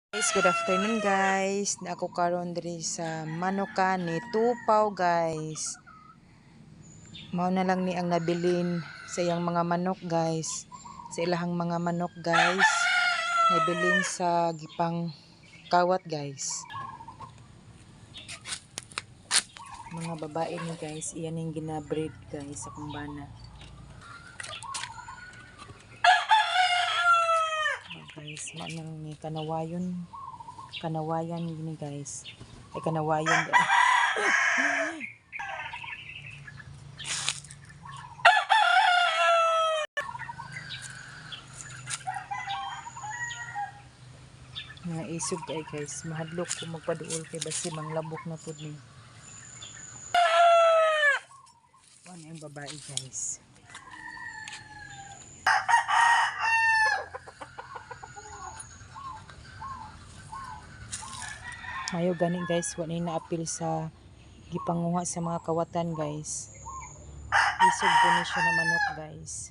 Guys, good afternoon guys. Na ako karon diri sa Manukan ni Tupaw guys. Mao na lang ni ang nabilin sa iyang mga manok guys. Sa ilahang mga manok guys. Nabilin sa gipang kawat guys. Mga babae ni guys, iyan yung ginabreed guys sa kumbana. Guys, manang ni kanawayan gini guys. Ay kanawayan. Nga isog ay guys, mahadlok ko magpaduol kay basi manglabok na pud ni. Ano yung babae guys. Mayo gani guys, wala na apil sa gipanguha sa mga kawatan guys. Isog po ni siya na manok guys.